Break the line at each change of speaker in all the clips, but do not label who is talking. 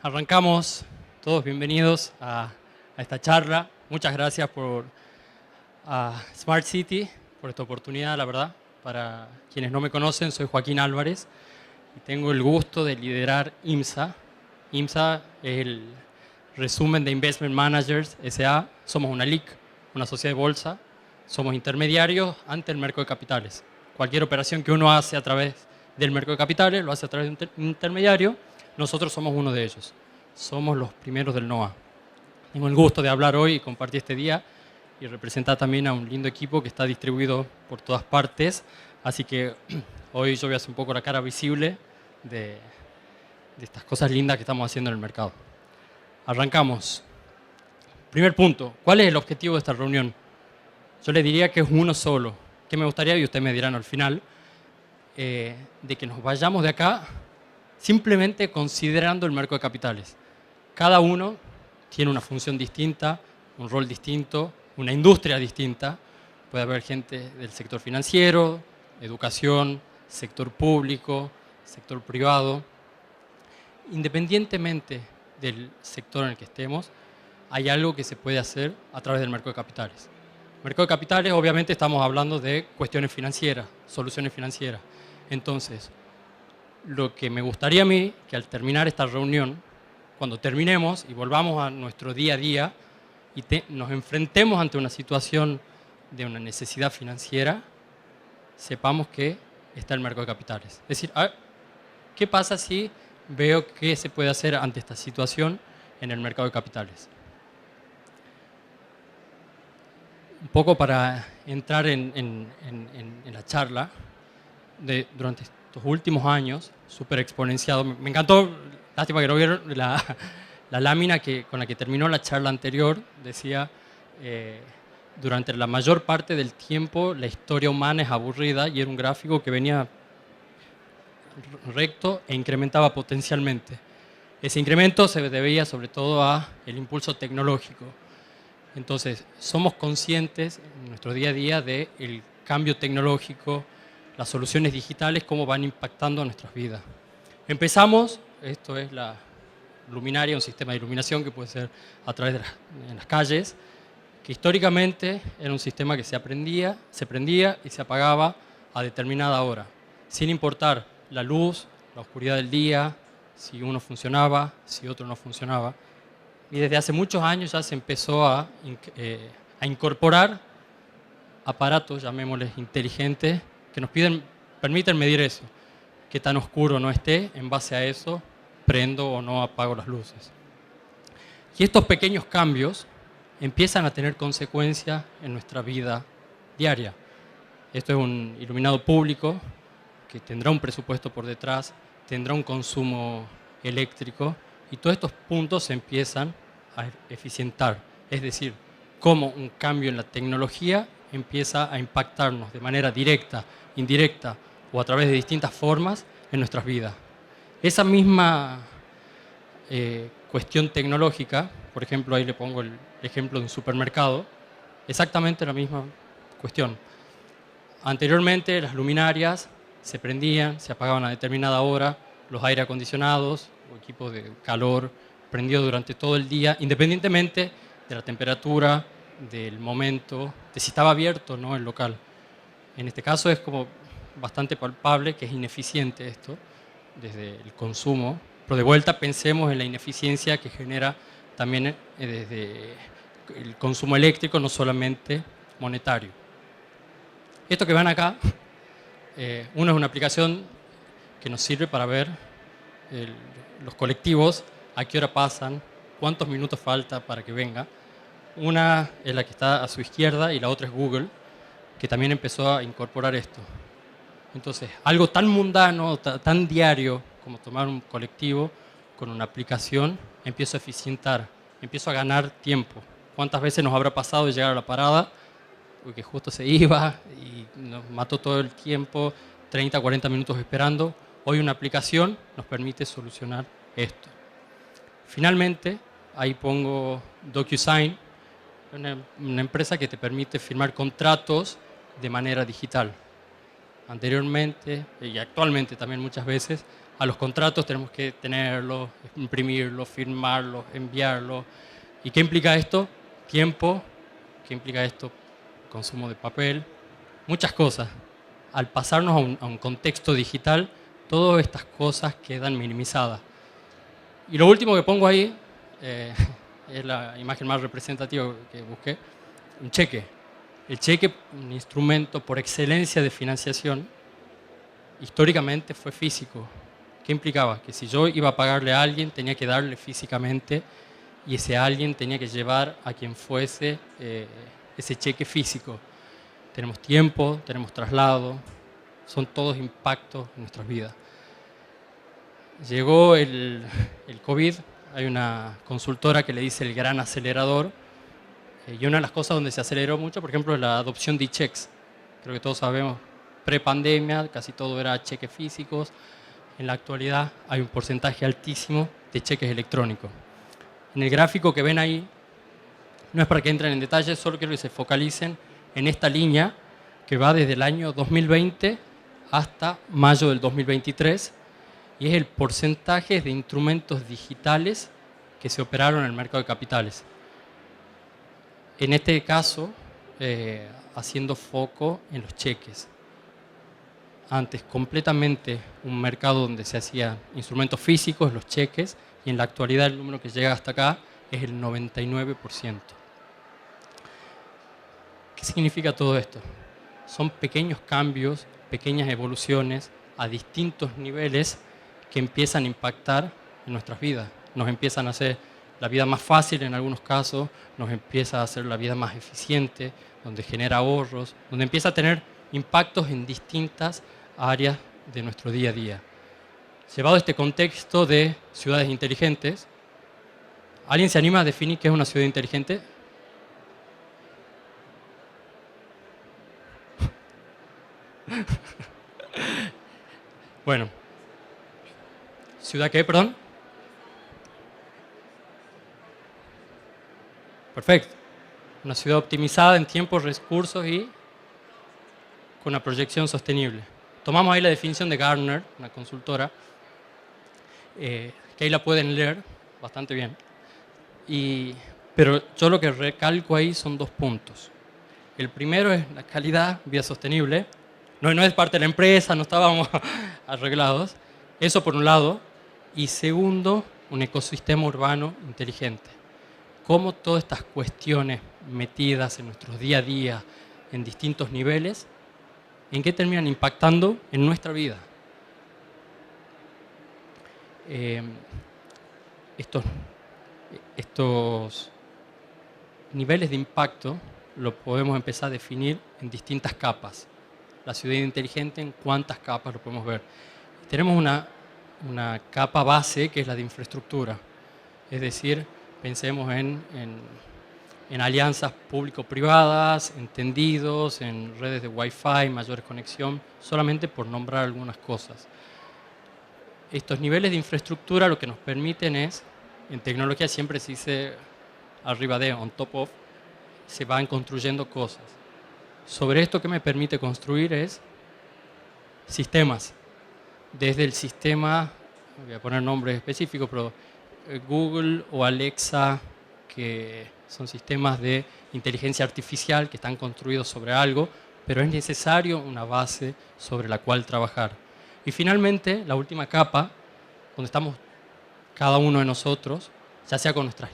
Arrancamos, todos bienvenidos a esta charla. Muchas gracias a Smart City por esta oportunidad, la verdad. Para quienes no me conocen, soy Joaquín Álvarez y tengo el gusto de liderar IMSA. IMSA es el resumen de Investment Managers S.A. Somos una LIC, una sociedad de bolsa. Somos intermediarios ante el mercado de capitales. Cualquier operación que uno hace a través del mercado de capitales lo hace a través de un intermediario. Nosotros somos uno de ellos. Somos los primeros del NOA. Tengo el gusto de hablar hoy y compartir este día y representar también a un lindo equipo que está distribuido por todas partes. Así que hoy yo voy a hacer un poco la cara visible de estas cosas lindas que estamos haciendo en el mercado. Arrancamos. Primer punto, ¿cuál es el objetivo de esta reunión? Yo le diría que es uno solo. ¿Qué me gustaría? Y ustedes me dirán al final, de que nos vayamos de acá simplemente considerando el mercado de capitales. Cada uno tiene una función distinta, un rol distinto, una industria distinta. Puede haber gente del sector financiero, educación, sector público, sector privado. Independientemente del sector en el que estemos, hay algo que se puede hacer a través del mercado de capitales. Mercado de capitales, obviamente estamos hablando de cuestiones financieras, soluciones financieras. Entonces, lo que me gustaría a mí, que al terminar esta reunión, cuando terminemos y volvamos a nuestro día a día y nos enfrentemos ante una situación de una necesidad financiera, sepamos que está el mercado de capitales. Es decir, ¿qué pasa si veo qué se puede hacer ante esta situación en el mercado de capitales? Un poco para entrar en la charla, durante estos últimos años, súper exponenciado. Me encantó, lástima que no vieron la lámina con la que terminó la charla anterior. Decía, durante la mayor parte del tiempo la historia humana es aburrida, y era un gráfico que venía recto e incrementaba potencialmente. Ese incremento se debía sobre todo al impulso tecnológico. Entonces, somos conscientes en nuestro día a día del cambio tecnológico, las soluciones digitales, cómo van impactando nuestras vidas. Empezamos, esto es la luminaria, un sistema de iluminación que puede ser a través de las calles, que históricamente era un sistema que se prendía y se apagaba a determinada hora, sin importar la luz, la oscuridad del día, si uno funcionaba, si otro no funcionaba. Y desde hace muchos años ya se empezó a incorporar aparatos, llamémosles inteligentes, que nos permiten medir eso, qué tan oscuro no esté. En base a eso, prendo o no apago las luces. Y estos pequeños cambios empiezan a tener consecuencias en nuestra vida diaria. Esto es un iluminado público que tendrá un presupuesto por detrás, tendrá un consumo eléctrico, y todos estos puntos se empiezan a eficientar. Es decir, cómo un cambio en la tecnología empieza a impactarnos de manera directa, indirecta o a través de distintas formas en nuestras vidas. Esa misma cuestión tecnológica, por ejemplo, ahí le pongo el ejemplo de un supermercado, exactamente la misma cuestión. Anteriormente las luminarias se prendían, se apagaban a determinada hora, los aire acondicionados o equipos de calor prendidos durante todo el día, independientemente de la temperatura, del momento, de si estaba abierto o no el local. En este caso es como bastante palpable que es ineficiente esto desde el consumo, pero de vuelta pensemos en la ineficiencia que genera también desde el consumo eléctrico, no solamente monetario. Esto que ven acá, uno es una aplicación que nos sirve para ver los colectivos, a qué hora pasan, cuántos minutos falta para que venga. Una es la que está a su izquierda y la otra es Google, que también empezó a incorporar esto. Entonces, algo tan mundano, tan diario como tomar un colectivo con una aplicación, empiezo a eficientar, empiezo a ganar tiempo. ¿Cuántas veces nos habrá pasado de llegar a la parada porque justo se iba y nos mató todo el tiempo, 30, 40 minutos esperando? Hoy una aplicación nos permite solucionar esto. Finalmente, ahí pongo DocuSign, una empresa que te permite firmar contratos de manera digital. Anteriormente y actualmente también muchas veces a los contratos tenemos que tenerlos, imprimirlos, firmarlos, enviarlos. ¿Y qué implica esto? Tiempo. ¿Qué implica esto? Consumo de papel. Muchas cosas. Al pasarnos a un contexto digital, todas estas cosas quedan minimizadas. Y lo último que pongo ahí, es la imagen más representativa que busqué, un cheque. El cheque, un instrumento por excelencia de financiación, históricamente fue físico. ¿Qué implicaba? Que si yo iba a pagarle a alguien, tenía que darle físicamente y ese alguien tenía que llevar a quien fuese ese cheque físico. Tenemos tiempo, tenemos traslado, son todos impactos en nuestras vidas. Llegó el COVID, hay una consultora que le dice el gran acelerador, y una de las cosas donde se aceleró mucho, por ejemplo, es la adopción de e-checks. Creo que todos sabemos, pre-pandemia casi todo era cheques físicos. En la actualidad hay un porcentaje altísimo de cheques electrónicos. En el gráfico que ven ahí, no es para que entren en detalle, solo quiero que se focalicen en esta línea que va desde el año 2020 hasta mayo del 2023 y es el porcentaje de instrumentos digitales que se operaron en el mercado de capitales. En este caso, haciendo foco en los cheques. Antes completamente un mercado donde se hacían instrumentos físicos, los cheques, y en la actualidad el número que llega hasta acá es el 99%. ¿Qué significa todo esto? Son pequeños cambios, pequeñas evoluciones a distintos niveles que empiezan a impactar en nuestras vidas. Nos empiezan a hacer la vida más fácil en algunos casos, nos empieza a hacer la vida más eficiente, donde genera ahorros, donde empieza a tener impactos en distintas áreas de nuestro día a día. Llevado a este contexto de ciudades inteligentes, ¿alguien se anima a definir qué es una ciudad inteligente? Bueno, ¿ciudad qué, perdón? Perfecto. Una ciudad optimizada en tiempos, recursos y con una proyección sostenible. Tomamos ahí la definición de Gartner, una consultora, que ahí la pueden leer bastante bien. Pero yo lo que recalco ahí son dos puntos. El primero es la calidad, vida sostenible. No es parte de la empresa, no estábamos arreglados. Eso por un lado. Y segundo, un ecosistema urbano inteligente. Cómo todas estas cuestiones metidas en nuestro día a día, en distintos niveles, ¿en qué terminan impactando en nuestra vida? Estos niveles de impacto lo podemos empezar a definir en distintas capas. La ciudad inteligente, ¿en cuántas capas lo podemos ver? Tenemos una capa base que es la de infraestructura. Es decir, pensemos en alianzas público-privadas, en tendidos, en redes de Wi-Fi, mayor conexión, solamente por nombrar algunas cosas. Estos niveles de infraestructura lo que nos permiten es, en tecnología siempre se dice arriba de, on top of, se van construyendo cosas. Sobre esto que me permite construir es sistemas. Desde el sistema, voy a poner nombres específicos, pero Google o Alexa, que son sistemas de inteligencia artificial que están construidos sobre algo, pero es necesario una base sobre la cual trabajar. Y finalmente, la última capa, donde estamos cada uno de nosotros, ya sea con nuestras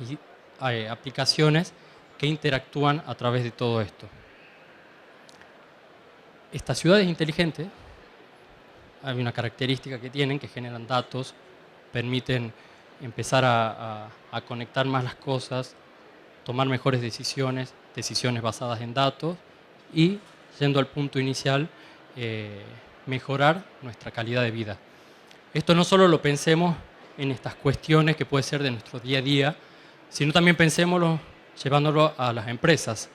aplicaciones que interactúan a través de todo esto. Estas ciudades inteligentes, hay una característica que tienen, que generan datos, permiten empezar a conectar más las cosas, tomar mejores decisiones, decisiones basadas en datos y, yendo al punto inicial, mejorar nuestra calidad de vida. Esto no solo lo pensemos en estas cuestiones que puede ser de nuestro día a día, sino también pensémoslo llevándolo a las empresas.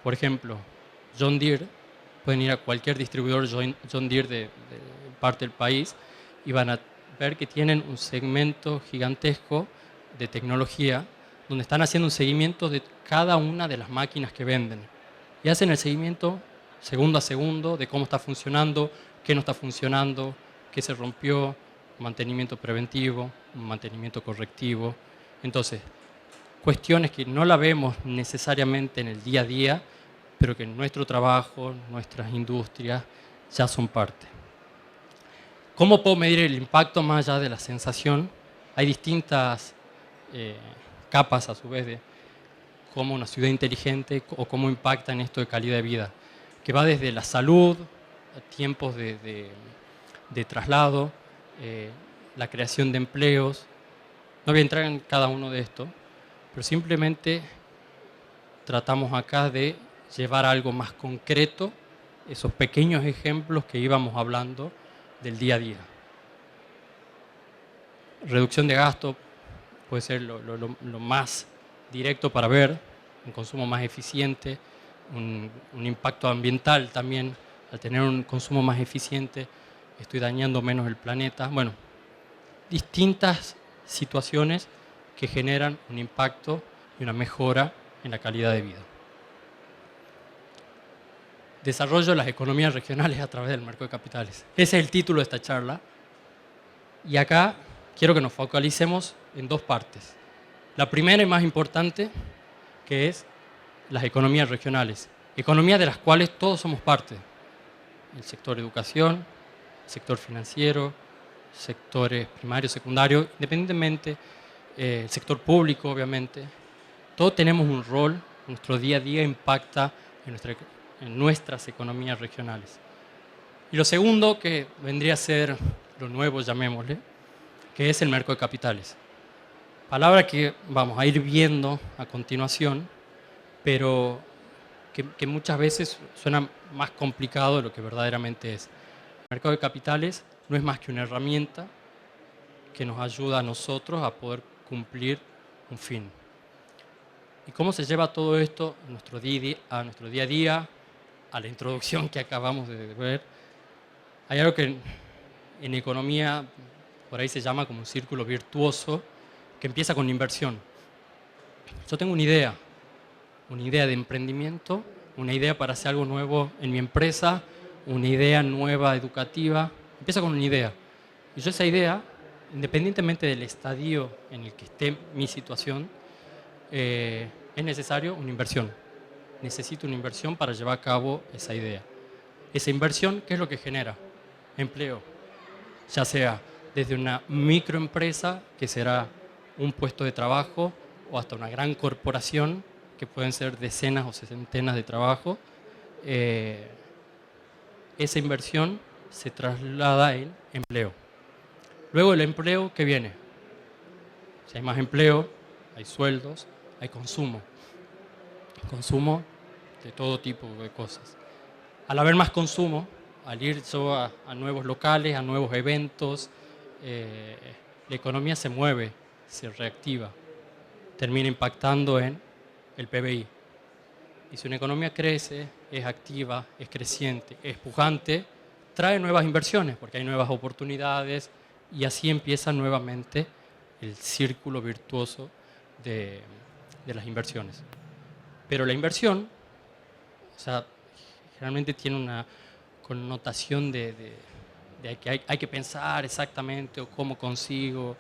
Por ejemplo, John Deere, pueden ir a cualquier distribuidor John Deere de parte del país y van a ver que tienen un segmento gigantesco de tecnología donde están haciendo un seguimiento de cada una de las máquinas que venden. Y hacen el seguimiento segundo a segundo de cómo está funcionando, qué no está funcionando, qué se rompió, un mantenimiento preventivo, un mantenimiento correctivo. Entonces, cuestiones que no la vemos necesariamente en el día a día, pero que en nuestro trabajo, nuestras industrias, ya son parte. ¿Cómo puedo medir el impacto más allá de la sensación? Hay distintas capas, a su vez, de cómo una ciudad inteligente o cómo impacta en esto de calidad de vida, que va desde la salud, a tiempos de traslado, la creación de empleos. No voy a entrar en cada uno de estos, pero simplemente tratamos acá de llevar algo más concreto, esos pequeños ejemplos que íbamos hablando del día a día. Reducción de gasto puede ser lo más directo para ver, un consumo más eficiente, un impacto ambiental también. Al tener un consumo más eficiente, estoy dañando menos el planeta. Bueno, distintas situaciones que generan un impacto y una mejora en la calidad de vida. Desarrollo de las economías regionales a través del mercado de capitales. Ese es el título de esta charla. Y acá quiero que nos focalicemos en dos partes. La primera y más importante, que es las economías regionales. Economías de las cuales todos somos parte. El sector educación, el sector financiero, sectores primarios, secundarios, independientemente, el sector público, obviamente. Todos tenemos un rol, nuestro día a día impacta en nuestras economías regionales. Y lo segundo, que vendría a ser lo nuevo, llamémosle, que es el mercado de capitales. Palabra que vamos a ir viendo a continuación, pero que muchas veces suena más complicado de lo que verdaderamente es. El mercado de capitales no es más que una herramienta que nos ayuda a nosotros a poder cumplir un fin. ¿Y cómo se lleva todo esto a nuestro día a día, a la introducción que acabamos de ver? Hay algo que en economía por ahí se llama como un círculo virtuoso, que empieza con inversión. Yo tengo una idea de emprendimiento, una idea para hacer algo nuevo en mi empresa, una idea nueva educativa. Empieza con una idea. Y yo esa idea, independientemente del estadio en el que esté mi situación, es necesario una inversión. Necesito una inversión para llevar a cabo esa idea. Esa inversión, ¿qué es lo que genera? Empleo. Ya sea desde una microempresa, que será un puesto de trabajo, o hasta una gran corporación, que pueden ser decenas o centenas de trabajos. Esa inversión se traslada en empleo. Luego el empleo, ¿qué viene? Si hay más empleo, hay sueldos, hay consumo. Consumo de todo tipo de cosas. Al haber más consumo, al ir yo a nuevos locales, a nuevos eventos, la economía se mueve, se reactiva, termina impactando en el PBI. Y si una economía crece, es activa, es creciente, es pujante, trae nuevas inversiones porque hay nuevas oportunidades y así empieza nuevamente el círculo virtuoso de las inversiones. Pero la inversión, o sea, generalmente tiene una connotación de que hay que pensar exactamente o cómo consigo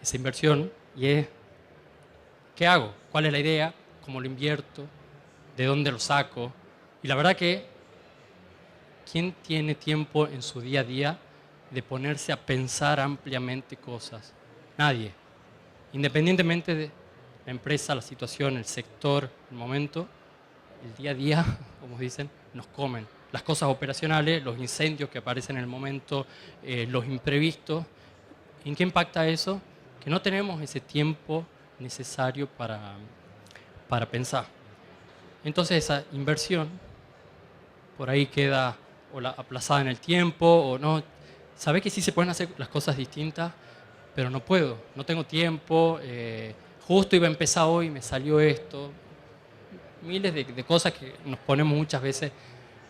esa inversión y es ¿qué hago? ¿Cuál es la idea? ¿Cómo lo invierto? ¿De dónde lo saco? Y la verdad que ¿quién tiene tiempo en su día a día de ponerse a pensar ampliamente cosas? Nadie. Independientemente de la empresa, la situación, el sector, el momento, el día a día, como dicen, nos comen. Las cosas operacionales, los incendios que aparecen en el momento, los imprevistos. ¿En qué impacta eso? Que no tenemos ese tiempo necesario para pensar. Entonces esa inversión por ahí queda o aplazada en el tiempo o no. Sabés que sí se pueden hacer las cosas distintas, pero no puedo, no tengo tiempo, justo iba a empezar hoy y me salió esto. Miles de cosas que nos ponemos muchas veces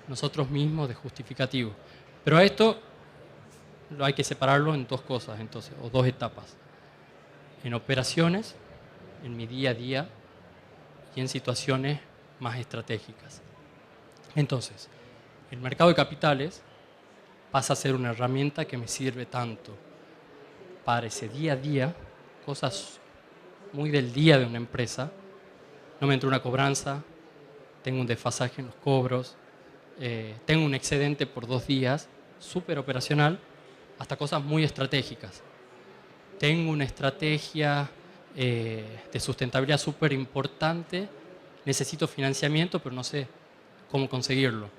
nosotros mismos de justificativo. Pero a esto hay que separarlo en dos cosas, entonces, o dos etapas. En operaciones, en mi día a día, y en situaciones más estratégicas. Entonces, el mercado de capitales pasa a ser una herramienta que me sirve tanto para ese día a día, cosas muy del día de una empresa. No me entró una cobranza, tengo un desfasaje en los cobros, tengo un excedente por 2 días, súper operacional, hasta cosas muy estratégicas. Tengo una estrategia de sustentabilidad súper importante, necesito financiamiento, pero no sé cómo conseguirlo.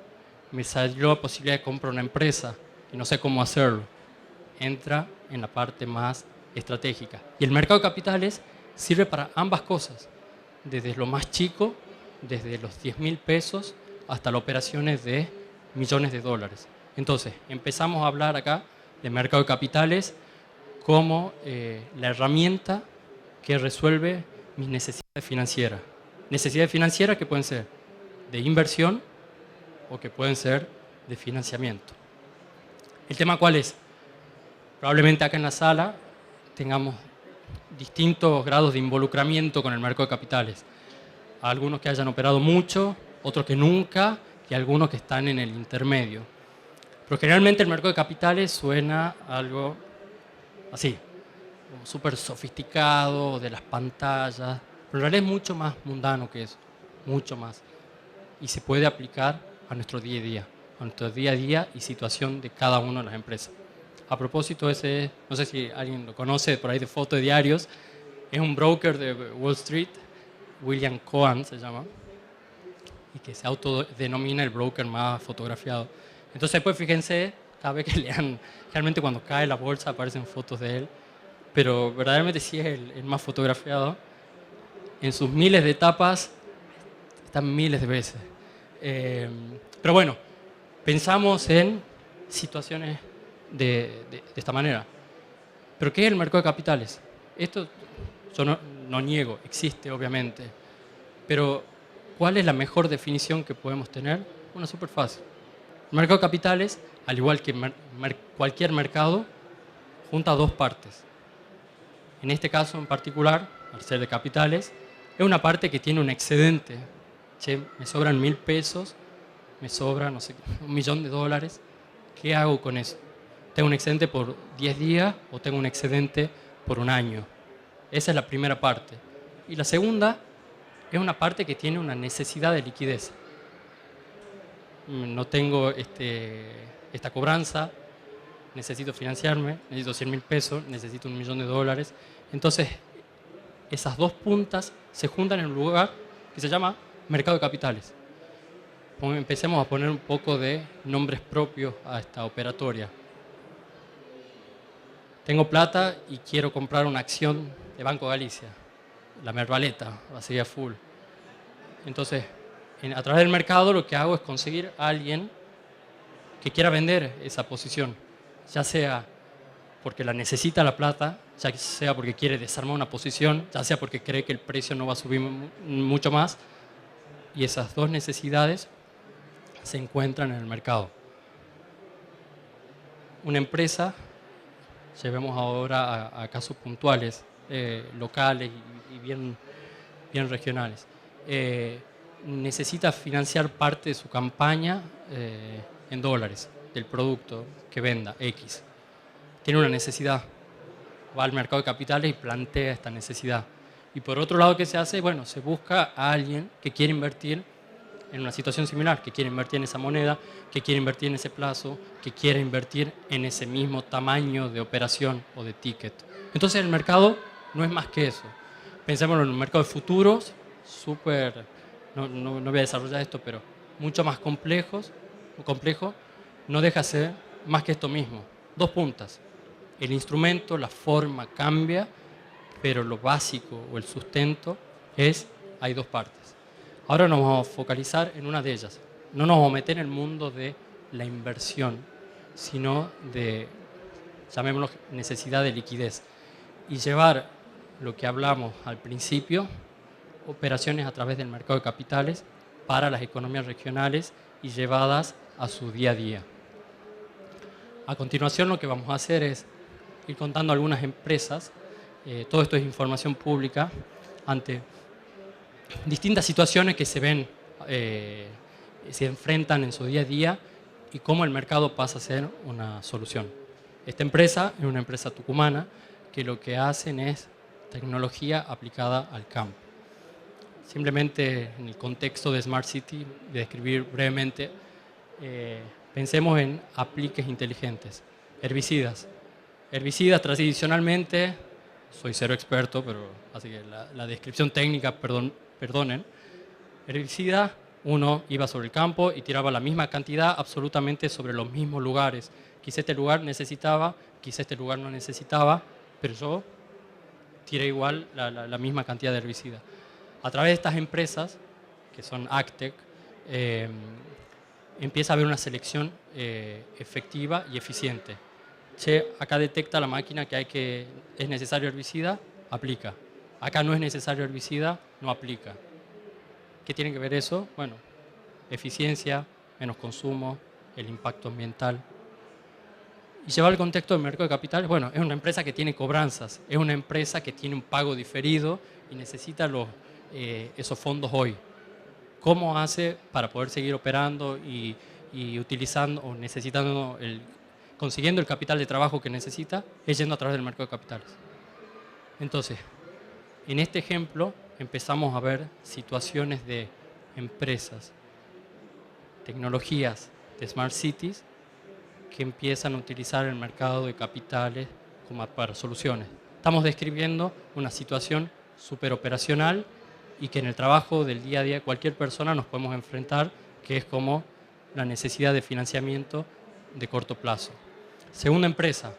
Me salió la posibilidad de comprar una empresa y no sé cómo hacerlo. Entra en la parte más estratégica. Y el mercado de capitales sirve para ambas cosas, desde lo más chico, desde los 10.000 pesos hasta las operaciones de millones de dólares. Entonces, empezamos a hablar acá de mercado de capitales como la herramienta que resuelve mis necesidades financieras. Necesidades financieras que pueden ser de inversión o que pueden ser de financiamiento. ¿El tema cuál es? Probablemente acá en la sala tengamos distintos grados de involucramiento con el mercado de capitales. Algunos que hayan operado mucho, otros que nunca, y algunos que están en el intermedio. Pero generalmente el mercado de capitales suena algo así, como súper sofisticado, de las pantallas, pero en realidad es mucho más mundano que eso, mucho más. Y se puede aplicar a nuestro día a día, y situación de cada una de las empresas. A propósito, ese, no sé si alguien lo conoce por ahí de foto de diarios, es un broker de Wall Street, William Cohen se llama, y que se autodenomina el broker más fotografiado. Entonces, pues fíjense, cada vez que lean, realmente cuando cae la bolsa aparecen fotos de él, pero verdaderamente sí es el más fotografiado. En sus miles de etapas están miles de veces. Pero bueno, pensamos en situaciones de esta manera. ¿Pero qué es el mercado de capitales? Esto yo no niego, existe obviamente, pero ¿cuál es la mejor definición que podemos tener? Una súper fácil. El mercado de capitales, al igual que cualquier mercado, junta dos partes. En este caso en particular, al ser de capitales, es una parte que tiene un excedente. Che, me sobran 1.000 pesos, me sobra, no sé, 1.000.000 de dólares. ¿Qué hago con eso? ¿Tengo un excedente por 10 días o tengo un excedente por un año? Esa es la primera parte. Y la segunda es una parte que tiene una necesidad de liquidez. No tengo esta cobranza, necesito financiarme, necesito 100.000 pesos, necesito 1.000.000 de dólares. Entonces, esas dos puntas se juntan en un lugar que se llama mercado de capitales. Empecemos a poner un poco de nombres propios a esta operatoria. Tengo plata y quiero comprar una acción de Banco Galicia, la Mervaleta, la sería full. Entonces, a través del mercado lo que hago es conseguir a alguien que quiera vender esa posición, ya sea porque la necesita la plata, ya sea porque quiere desarmar una posición, ya sea porque cree que el precio no va a subir mucho más, y esas dos necesidades se encuentran en el mercado. Una empresa, llevemos ahora a casos puntuales, locales y bien regionales, necesita financiar parte de su campaña en dólares del producto que venda, X. Tiene una necesidad, va al mercado de capitales y plantea esta necesidad. Y por otro lado, ¿qué se hace? Bueno, se busca a alguien que quiere invertir en una situación similar, que quiere invertir en esa moneda, que quiere invertir en ese plazo, que quiere invertir en ese mismo tamaño de operación o de ticket. Entonces el mercado no es más que eso. Pensémoslo en un mercado de futuros, súper, no voy a desarrollar esto, pero mucho más complejo, no deja de ser más que esto mismo. Dos puntas. El instrumento, la forma cambia, pero lo básico o el sustento hay dos partes. Ahora nos vamos a focalizar en una de ellas. No nos vamos a meter en el mundo de la inversión, sino de, llamémoslo, necesidad de liquidez. Y llevar lo que hablamos al principio, operaciones a través del mercado de capitales para las economías regionales y llevadas a su día a día. A continuación lo que vamos a hacer es ir contando algunas empresas. Todo esto es información pública ante distintas situaciones que se ven, se enfrentan en su día a día y cómo el mercado pasa a ser una solución. Esta empresa es una empresa tucumana que lo que hacen es tecnología aplicada al campo. Simplemente en el contexto de Smart City, de describir brevemente, pensemos en apliques inteligentes. Herbicidas. Herbicidas tradicionalmente, soy cero experto, pero así que la descripción técnica, perdonen. Herbicida, uno iba sobre el campo y tiraba la misma cantidad absolutamente sobre los mismos lugares. Quizá este lugar necesitaba, quizá este lugar no necesitaba, pero yo tiré igual la misma cantidad de herbicida. A través de estas empresas, que son Agtech, empieza a haber una selección efectiva y eficiente. Che, acá detecta la máquina que es necesario herbicida, aplica. Acá no es necesario herbicida, no aplica. ¿Qué tiene que ver eso? Bueno, eficiencia, menos consumo, el impacto ambiental. Y llevar al contexto del mercado de capitales, bueno, es una empresa que tiene cobranzas, es una empresa que tiene un pago diferido y necesita esos fondos hoy. ¿Cómo hace para poder seguir operando y utilizando o consiguiendo el capital de trabajo que necesita? Es yendo a través del mercado de capitales. Entonces, en este ejemplo empezamos a ver situaciones de empresas, tecnologías de Smart Cities que empiezan a utilizar el mercado de capitales como para soluciones. Estamos describiendo una situación superoperacional y que en el trabajo del día a día cualquier persona nos podemos enfrentar, que es como la necesidad de financiamiento de corto plazo. Segunda empresa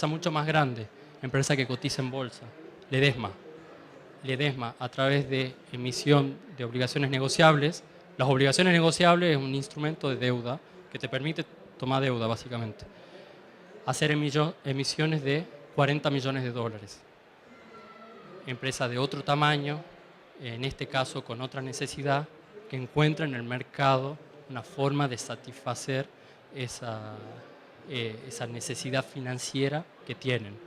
mucho más grande, empresa que cotiza en bolsa, Ledesma. Ledesma, a través de emisión de obligaciones negociables. Las obligaciones negociables es un instrumento de deuda que te permite tomar deuda, básicamente. Hacer emisiones de 40 millones de dólares. Empresa de otro tamaño, en este caso con otra necesidad, que encuentra en el mercado una forma de satisfacer esa necesidad financiera que tienen.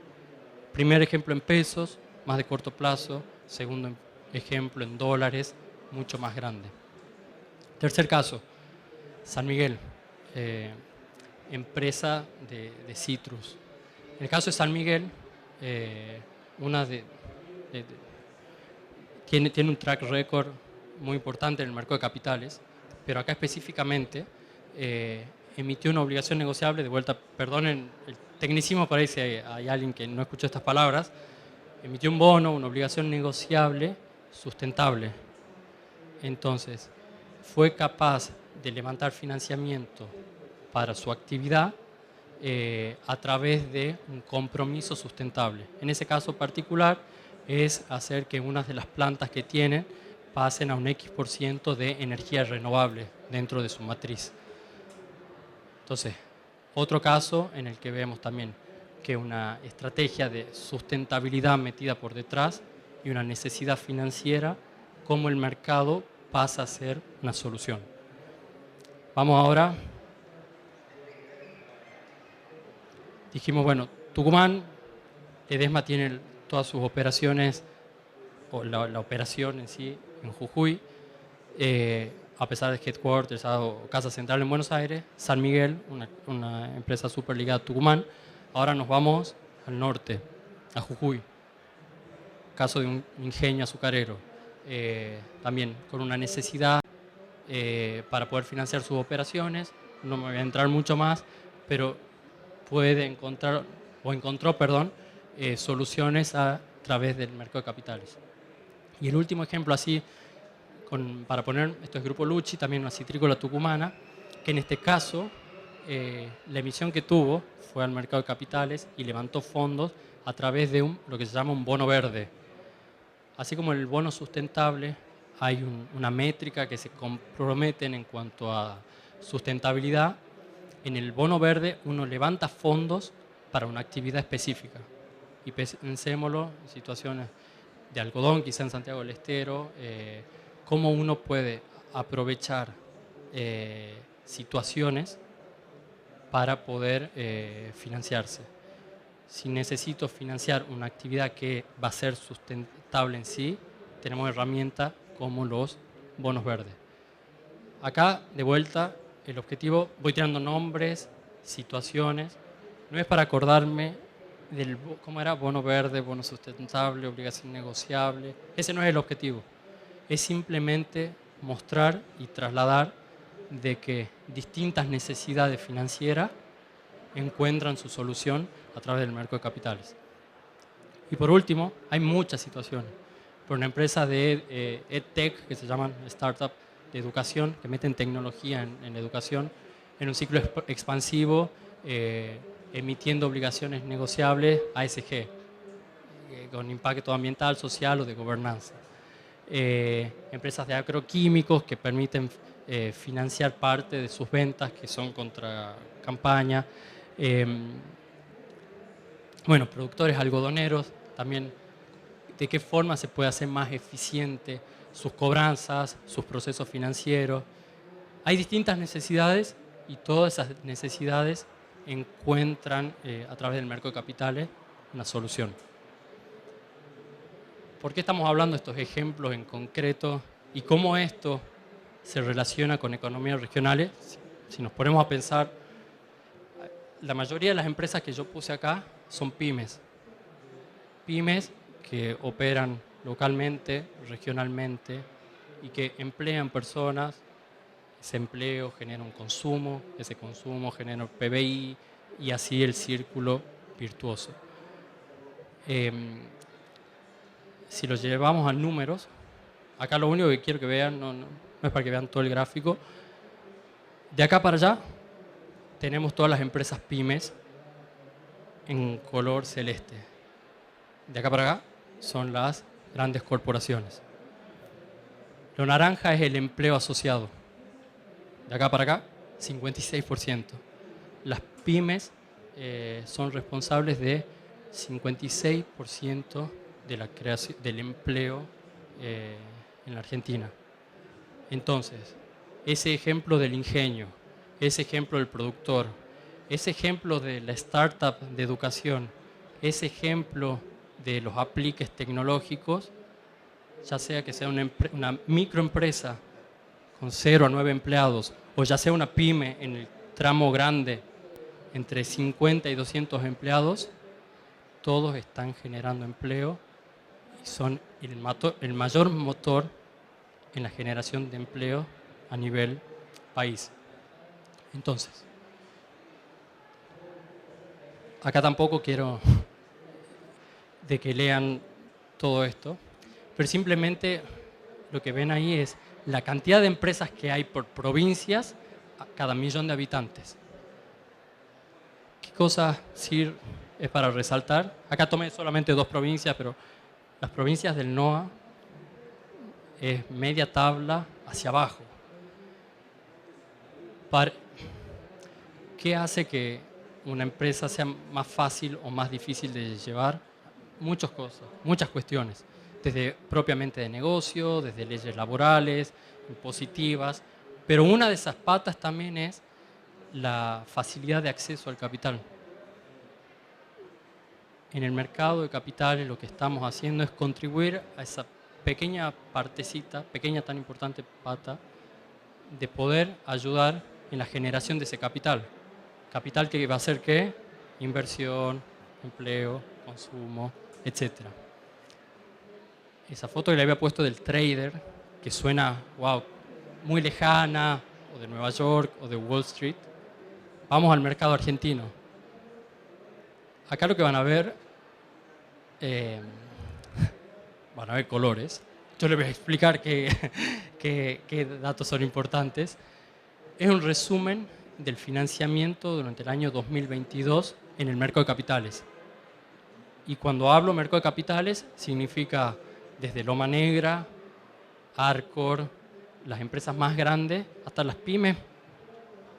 Primer ejemplo en pesos, más de corto plazo. Segundo ejemplo en dólares, mucho más grande. Tercer caso, San Miguel, empresa de citrus. En el caso de San Miguel, tiene un track record muy importante en el mercado de capitales, pero acá específicamente emitió una obligación negociable, de vuelta, perdonen el tecnicismo, por ahí si hay alguien que no escuchó estas palabras, emitió un bono, una obligación negociable sustentable. Entonces, fue capaz de levantar financiamiento para su actividad a través de un compromiso sustentable. En ese caso particular es hacer que unas de las plantas que tienen pasen a un X% de energía renovable dentro de su matriz. Entonces, otro caso en el que vemos también que una estrategia de sustentabilidad metida por detrás y una necesidad financiera, cómo el mercado pasa a ser una solución. Vamos ahora. Dijimos, bueno, Tucumán, Ledesma tiene todas sus operaciones, o la operación en sí, en Jujuy, a pesar de headquarters o casa central en Buenos Aires. San Miguel, una empresa súper ligada a Tucumán. Ahora nos vamos al norte, a Jujuy, caso de un ingenio azucarero, también con una necesidad para poder financiar sus operaciones. No me voy a entrar mucho más, pero puede encontrar, o encontró, perdón, soluciones a través del mercado de capitales. Y el último ejemplo así, para poner, esto es Grupo Lucci, también una citrícola tucumana, que en este caso la emisión que tuvo fue al mercado de capitales y levantó fondos a través de lo que se llama un bono verde. Así como el bono sustentable, hay una métrica que se comprometen en cuanto a sustentabilidad. En el bono verde uno levanta fondos para una actividad específica. Y pensémoslo en situaciones de algodón, quizá en Santiago del Estero, cómo uno puede aprovechar situaciones para poder financiarse. Si necesito financiar una actividad que va a ser sustentable en sí, tenemos herramientas como los bonos verdes. Acá, de vuelta, el objetivo, voy tirando nombres, situaciones, no es para acordarme ¿cómo era? Bono verde, bono sustentable, obligación negociable. Ese no es el objetivo. Es simplemente mostrar y trasladar de que distintas necesidades financieras encuentran su solución a través del mercado de capitales. Y por último, hay muchas situaciones. Por una empresa de EdTech, que se llaman startup de educación, que meten tecnología en educación, en un ciclo expansivo, emitiendo obligaciones negociables ASG, con impacto ambiental, social o de gobernanza. Empresas de agroquímicos que permiten financiar parte de sus ventas que son contra campaña. Bueno, productores algodoneros, también de qué forma se puede hacer más eficiente sus cobranzas, sus procesos financieros. Hay distintas necesidades y todas esas necesidades encuentran a través del mercado de capitales una solución. ¿Por qué estamos hablando de estos ejemplos en concreto y cómo esto se relaciona con economías regionales? Si nos ponemos a pensar, la mayoría de las empresas que yo puse acá son pymes. Pymes que operan localmente, regionalmente y que emplean personas. Ese empleo genera un consumo, ese consumo genera un PBI y así el círculo virtuoso. Si lo llevamos a números, acá lo único que quiero que vean, no es para que vean todo el gráfico, de acá para allá tenemos todas las empresas pymes en color celeste. De acá para acá son las grandes corporaciones. Lo naranja es el empleo asociado. De acá para acá, 56%. Las pymes son responsables de 56% de la creación, del empleo en la Argentina. Entonces, ese ejemplo del ingenio, ese ejemplo del productor, ese ejemplo de la startup de educación, ese ejemplo de los apliques tecnológicos, ya sea que sea una microempresa con 0 a 9 empleados, o ya sea una pyme en el tramo grande entre 50 y 200 empleados, todos están generando empleo y son el mayor motor en la generación de empleo a nivel país. Entonces, acá tampoco quiero de que lean todo esto, pero simplemente lo que ven ahí es la cantidad de empresas que hay por provincias a cada millón de habitantes. ¿Qué cosa sí es para resaltar? Acá tomé solamente 2 provincias, pero las provincias del NOA es media tabla hacia abajo. ¿Qué hace que una empresa sea más fácil o más difícil de llevar? Muchas cosas, muchas cuestiones, desde propiamente de negocio, desde leyes laborales, impositivas, pero una de esas patas también es la facilidad de acceso al capital. En el mercado de capitales lo que estamos haciendo es contribuir a esa pequeña partecita, pequeña tan importante pata, de poder ayudar en la generación de ese capital. Capital que va a ser ¿qué? Inversión, empleo, consumo, etc. Esa foto que le había puesto del trader, que suena, wow, muy lejana, o de Nueva York, o de Wall Street. Vamos al mercado argentino. Acá lo que van a ver colores. Yo les voy a explicar qué datos son importantes. Es un resumen del financiamiento durante el año 2022 en el mercado de capitales. Y cuando hablo mercado de capitales, significa desde Loma Negra, Arcor, las empresas más grandes, hasta las pymes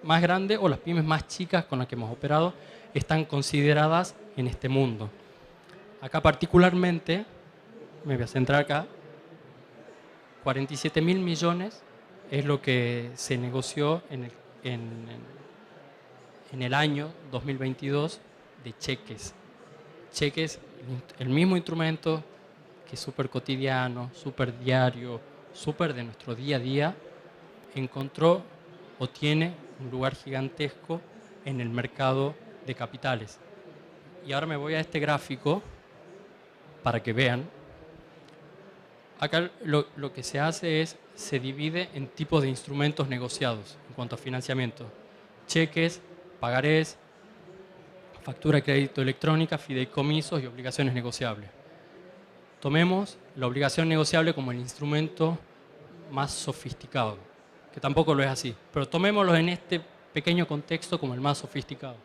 más grandes o las pymes más chicas con las que hemos operado, están consideradas en este mundo. Acá particularmente, me voy a centrar acá, 47.000 millones es lo que se negoció en el año 2022 de cheques. Cheques, el mismo instrumento que es súper cotidiano, súper diario, súper de nuestro día a día, encontró o tiene un lugar gigantesco en el mercado de capitales. Y ahora me voy a este gráfico para que vean. Acá lo que se hace es, se divide en tipos de instrumentos negociados en cuanto a financiamiento. Cheques, pagarés, factura de crédito electrónica, fideicomisos y obligaciones negociables. Tomemos la obligación negociable como el instrumento más sofisticado, que tampoco lo es así, pero tomémoslo en este pequeño contexto como el más sofisticado.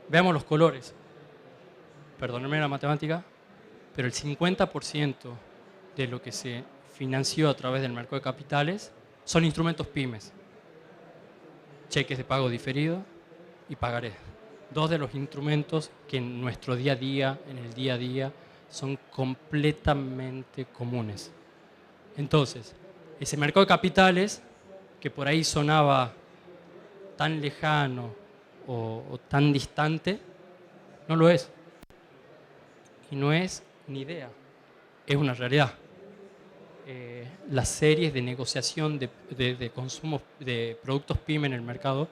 Veamos los colores. Perdónenme la matemática, pero el 50% de lo que se financió a través del mercado de capitales son instrumentos pymes. Cheques de pago diferido y pagarés. Dos de los instrumentos que en nuestro día a día, en el día a día, son completamente comunes. Entonces, ese mercado de capitales, que por ahí sonaba tan lejano o tan distante, no lo es. Y no es una idea, es una realidad. Las series de negociación de consumo de productos PYME en el mercado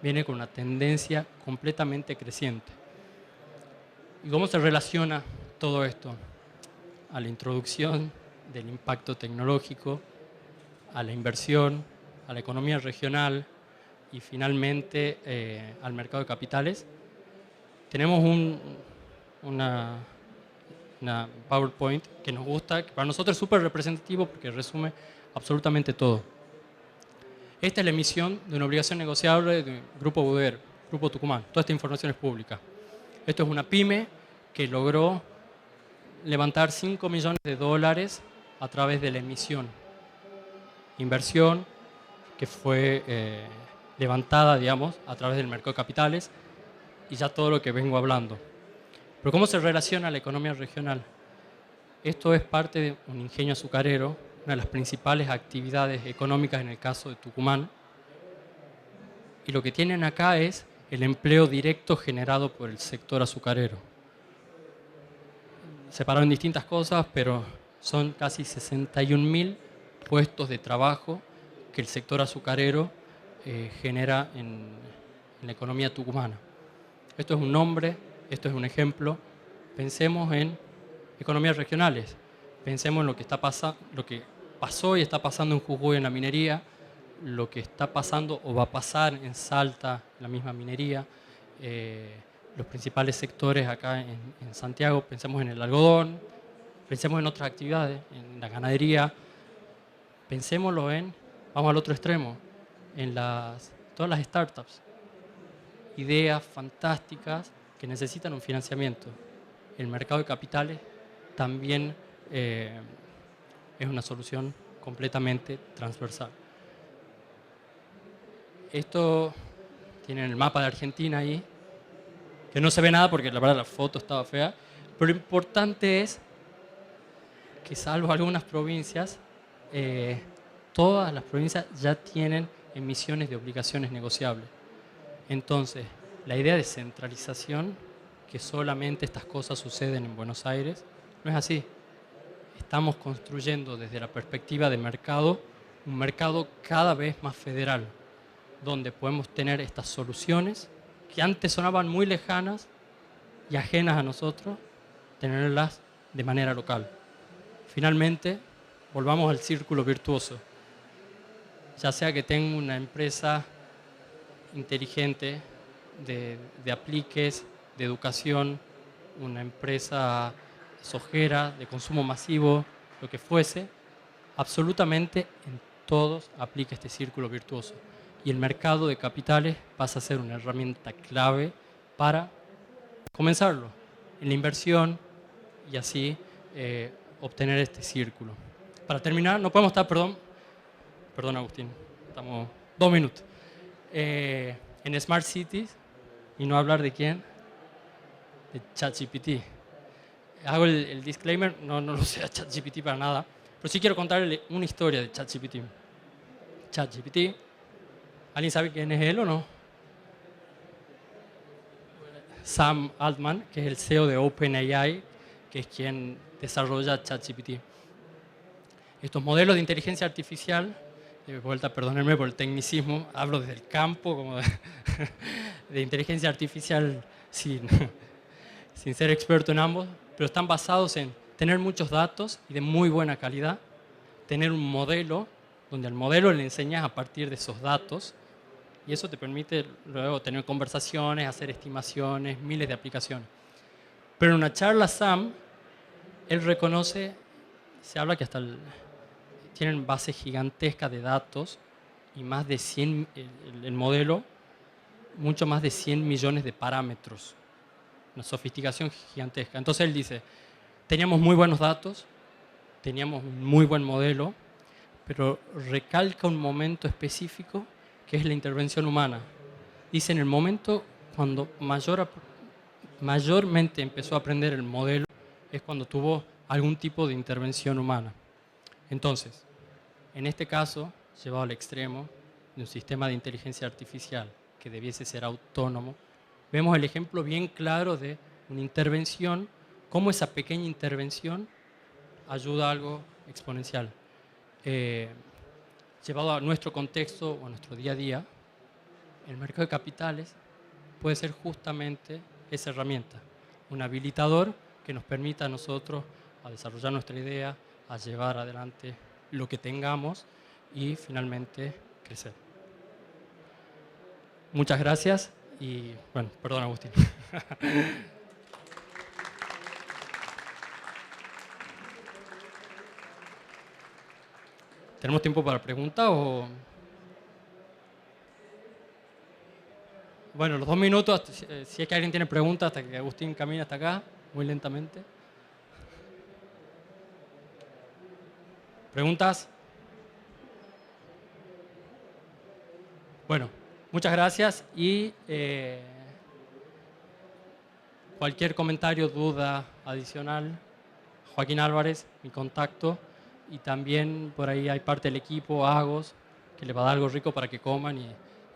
viene con una tendencia completamente creciente. ¿Y cómo se relaciona todo esto? A la introducción del impacto tecnológico, a la inversión, a la economía regional y finalmente al mercado de capitales. Tenemos una PowerPoint que nos gusta, que para nosotros es súper representativo porque resume absolutamente todo. Esta es la emisión de una obligación negociable de Grupo Buder, Grupo Tucumán. Toda esta información es pública. Esto es una pyme que logró levantar $5 millones a través de la emisión. Inversión que fue levantada, digamos, a través del mercado de capitales y ya todo lo que vengo hablando. Pero ¿cómo se relaciona la economía regional? Esto es parte de un ingenio azucarero, una de las principales actividades económicas en el caso de Tucumán. Y lo que tienen acá es el empleo directo generado por el sector azucarero. Separado en distintas cosas, pero son casi 61.000 puestos de trabajo que el sector azucarero genera en la economía tucumana. Esto es un nombre, esto es un ejemplo. Pensemos en economías regionales. Pensemos en lo que pasó y está pasando en Jujuy en la minería, lo que está pasando o va a pasar en Salta, en la misma minería, los principales sectores acá en Santiago. Pensemos en el algodón, pensemos en otras actividades, en la ganadería. Pensémoslo vamos al otro extremo, en todas las startups. Ideas fantásticas que necesitan un financiamiento. El mercado de capitales también es una solución completamente transversal. Esto tiene el mapa de Argentina ahí, que no se ve nada porque la verdad la foto estaba fea, pero lo importante es que salvo algunas provincias, todas las provincias ya tienen emisiones de obligaciones negociables. Entonces, la idea de centralización, que solamente estas cosas suceden en Buenos Aires, no es así. Estamos construyendo desde la perspectiva de mercado, un mercado cada vez más federal, donde podemos tener estas soluciones que antes sonaban muy lejanas y ajenas a nosotros, tenerlas de manera local. Finalmente, volvamos al círculo virtuoso. Ya sea que tenga una empresa inteligente de apliques, de educación, una empresa sojera, de consumo masivo, lo que fuese, absolutamente en todos aplica este círculo virtuoso. Y el mercado de capitales pasa a ser una herramienta clave para comenzarlo en la inversión y así obtener este círculo. Para terminar, no podemos estar, perdón Agustín, estamos 2 minutos, en Smart Cities y no hablar de quién, de ChatGPT. Hago el disclaimer, no lo sé a ChatGPT para nada, pero sí quiero contarle una historia de ChatGPT. ChatGPT, ¿alguien sabe quién es él o no? Sam Altman, que es el CEO de OpenAI, que es quien desarrolla ChatGPT. Estos modelos de inteligencia artificial, de vuelta, perdónenme por el tecnicismo, hablo desde el campo como de inteligencia artificial, sí, sin ser experto en ambos, pero están basados en tener muchos datos y de muy buena calidad, tener un modelo, donde al modelo le enseñas a partir de esos datos, y eso te permite luego tener conversaciones, hacer estimaciones, miles de aplicaciones. Pero en una charla SAM, él reconoce, se habla que hasta tienen bases gigantescas de datos y más de 100, el modelo, mucho más de 100 millones de parámetros. Una sofisticación gigantesca. Entonces él dice, teníamos muy buenos datos, teníamos un muy buen modelo, pero recalca un momento específico que es la intervención humana. Dice, en el momento cuando mayormente empezó a aprender el modelo es cuando tuvo algún tipo de intervención humana. Entonces, en este caso, llevado al extremo de un sistema de inteligencia artificial que debiese ser autónomo, vemos el ejemplo bien claro de una intervención, cómo esa pequeña intervención ayuda a algo exponencial. Llevado a nuestro contexto o a nuestro día a día, el mercado de capitales puede ser justamente esa herramienta, un habilitador que nos permita a nosotros a desarrollar nuestra idea, a llevar adelante lo que tengamos y finalmente crecer. Muchas gracias y, bueno, perdón, Agustín. ¿Tenemos tiempo para preguntas o...? Bueno, los 2 minutos, si es que alguien tiene preguntas hasta que Agustín camina hasta acá, muy lentamente. ¿Preguntas? Bueno, muchas gracias y cualquier comentario, duda adicional, Joaquín Álvarez, mi contacto, y también por ahí hay parte del equipo, Agos, que les va a dar algo rico para que coman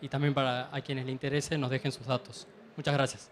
y también para a quienes les interese nos dejen sus datos. Muchas gracias.